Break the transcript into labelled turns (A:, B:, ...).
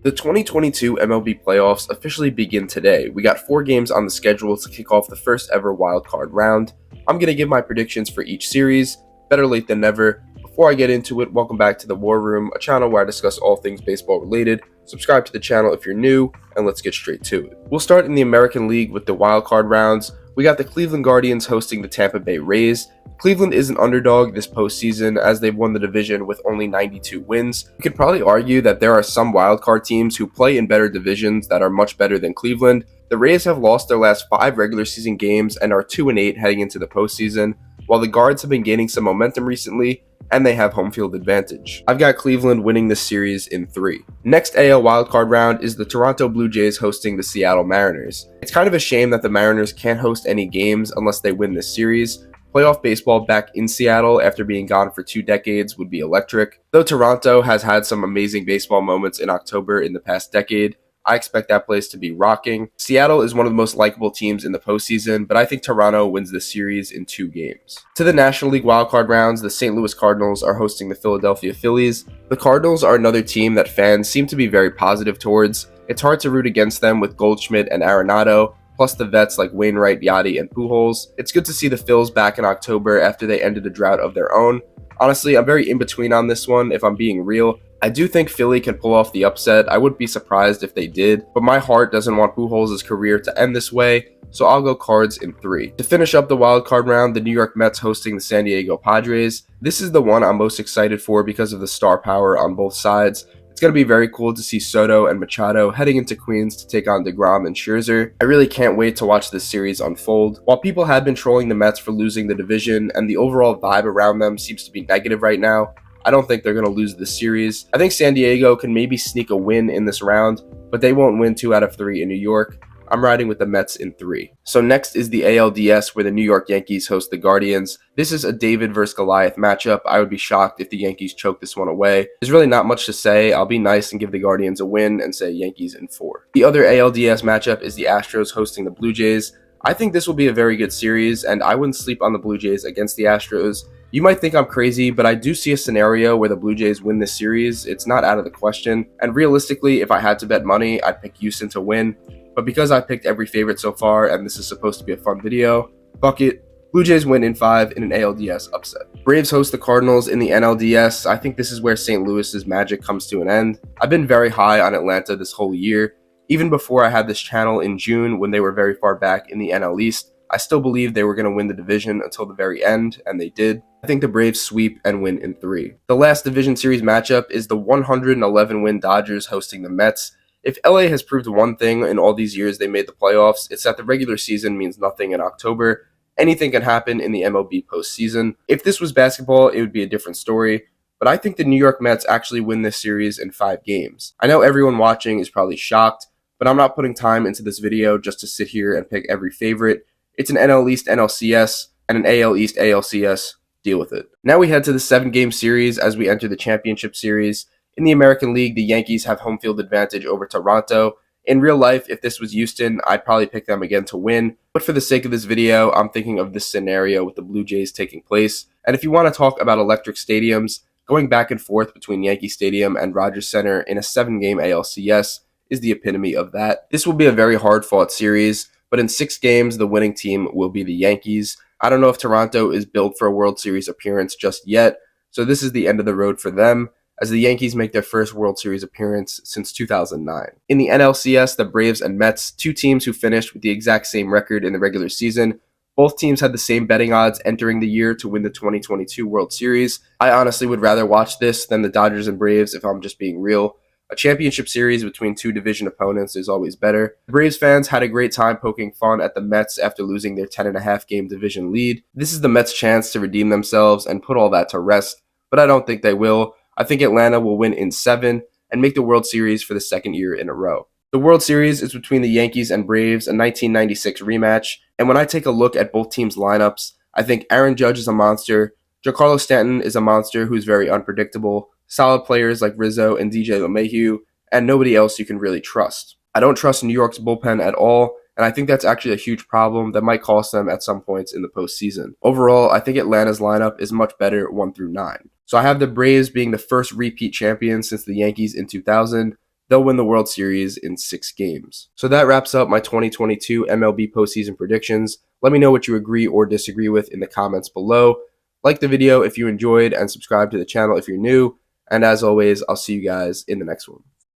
A: The 2022 MLB Playoffs officially begin today. We got 4 games on the schedule to kick off the first ever wildcard round. I'm going to give my predictions for each series. Better late than never. Before I get into it, welcome back to the War Room, a channel where I discuss all things baseball related. Subscribe to the channel if you're new, and let's get straight to it. We'll start in the American League with the wildcard rounds. We got the Cleveland Guardians hosting the Tampa Bay Rays. Cleveland is an underdog this postseason as they've won the division with only 92 wins. You could probably argue that there are some wildcard teams who play in better divisions that are much better than Cleveland. The Rays have lost their last 5 regular season games and are 2-8 heading into the postseason, while the Guards have been gaining some momentum recently and they have home field advantage. I've got Cleveland winning this series in 3. Next AL wildcard round is the Toronto Blue Jays hosting the Seattle Mariners. It's kind of a shame that the Mariners can't host any games unless they win this series. Playoff baseball back in Seattle after being gone for 2 decades would be electric. Though Toronto has had some amazing baseball moments in October in the past decade, I expect that place to be rocking. Seattle is one of the most likable teams in the postseason, but I think Toronto wins the series in 2 games. To the National League wildcard rounds, the St. Louis Cardinals are hosting the Philadelphia Phillies. The Cardinals are another team that fans seem to be very positive towards. It's hard to root against them with Goldschmidt and Arenado, plus the vets like Wainwright, Yachty, and Pujols. It's good to see the Phils back in October after they ended a drought of their own. Honestly, I'm very in between on this one, if I'm being real. I do think Philly can pull off the upset. I wouldn't be surprised if they did, but my heart doesn't want Pujols' career to end this way, so I'll go Cards in 3. To finish up the wildcard round, the New York Mets hosting the San Diego Padres. This is the one I'm most excited for because of the star power on both sides. It's going to be very cool to see Soto and Machado heading into Queens to take on DeGrom and Scherzer. I really can't wait to watch this series unfold. While people have been trolling the Mets for losing the division and the overall vibe around them seems to be negative right now, I don't think they're going to lose this series. I think San Diego can maybe sneak a win in this round, but they won't win 2 out of 3 in New York. I'm riding with the Mets in 3. So next is the ALDS where the New York Yankees host the Guardians. This is a David versus Goliath matchup. I would be shocked if the Yankees choke this one away. There's really not much to say. I'll be nice and give the Guardians a win and say Yankees in 4. The other ALDS matchup is the Astros hosting the Blue Jays. I think this will be a very good series, and I wouldn't sleep on the Blue Jays against the Astros. You might think I'm crazy, but I do see a scenario where the Blue Jays win this series. It's not out of the question. And realistically, if I had to bet money, I'd pick Houston to win. But because I picked every favorite so far, and this is supposed to be a fun video, fuck it. Blue Jays win in 5 in an ALDS upset. Braves host the Cardinals in the NLDS. I think this is where St. Louis's magic comes to an end. I've been very high on Atlanta this whole year. Even before I had this channel in June when they were very far back in the NL East, I still believed they were going to win the division until the very end, and they did. I think the Braves sweep and win in 3. The last division series matchup is the 111-win Dodgers hosting the Mets. If LA has proved one thing in all these years they made the playoffs, it's that the regular season means nothing in October. Anything can happen in the MLB postseason. If this was basketball, it would be a different story. But I think the New York Mets actually win this series in 5 games. I know everyone watching is probably shocked, but I'm not putting time into this video just to sit here and pick every favorite. It's an NL East NLCS and an AL East ALCS. Deal with it. Now we head to the 7-game series as we enter the championship series. In the American League, the Yankees have home field advantage over Toronto. In real life, if this was Houston, I'd probably pick them again to win. But for the sake of this video, I'm thinking of this scenario with the Blue Jays taking place. And if you want to talk about electric stadiums, going back and forth between Yankee Stadium and Rogers Center in a 7-game ALCS is the epitome of that. This will be a very hard-fought series, but in 6 games, the winning team will be the Yankees. I don't know if Toronto is built for a World Series appearance just yet, so this is the end of the road for them, as the Yankees make their first World Series appearance since 2009. In the NLCS, the Braves and Mets, 2 teams who finished with the exact same record in the regular season. Both teams had the same betting odds entering the year to win the 2022 World Series. I honestly would rather watch this than the Dodgers and Braves if I'm just being real. A championship series between 2 division opponents is always better. The Braves fans had a great time poking fun at the Mets after losing their 10.5-game division lead. This is the Mets' chance to redeem themselves and put all that to rest, but I don't think they will. I think Atlanta will win in 7 and make the World Series for the 2nd year in a row. The World Series is between the Yankees and Braves, a 1996 rematch, and when I take a look at both teams' lineups, I think Aaron Judge is a monster, Giancarlo Stanton is a monster who's very unpredictable, solid players like Rizzo and DJ LeMahieu, and nobody else you can really trust. I don't trust New York's bullpen at all, and I think that's actually a huge problem that might cost them at some points in the postseason. Overall, I think Atlanta's lineup is much better 1 through 9. So I have the Braves being the first repeat champions since the Yankees in 2000, they'll win the World Series in 6 games. So that wraps up my 2022 MLB postseason predictions. Let me know what you agree or disagree with in the comments below. Like the video if you enjoyed and subscribe to the channel if you're new. And as always, I'll see you guys in the next one.